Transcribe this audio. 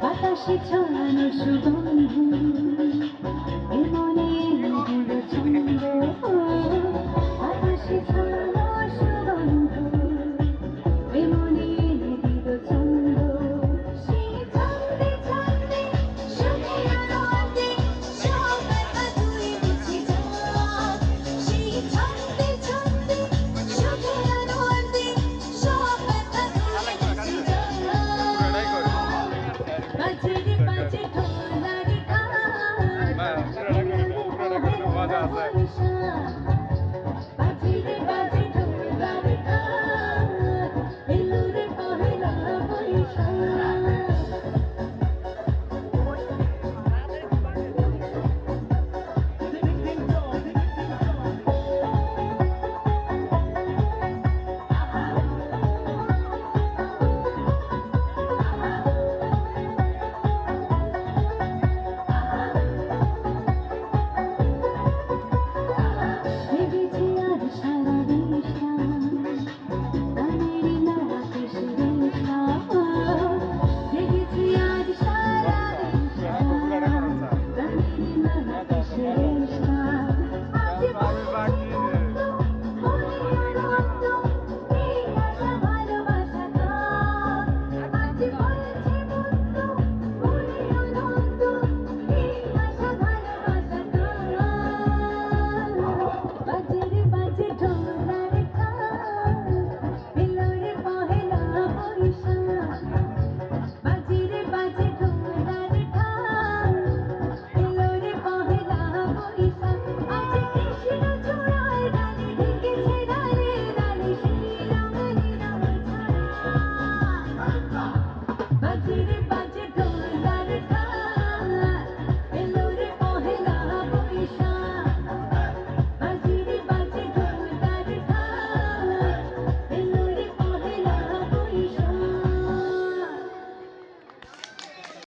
বাতাসে ছড়ানো সুগন্ধ এমনে দিল ছন্দ বাতাসে ছড়ানো সুগন্ধ এমনে দিল ছন্দ সেই ছন্দে ছন্দে সুখে আলো আনতে সব ব্যথা তুই মুছে যা সেই ছন্দে ছন্দে সুখে আলো আনতে সব ব্যথা তুই মুছে যা বাজে রে বাজে ঢোল রে খা মজা আছে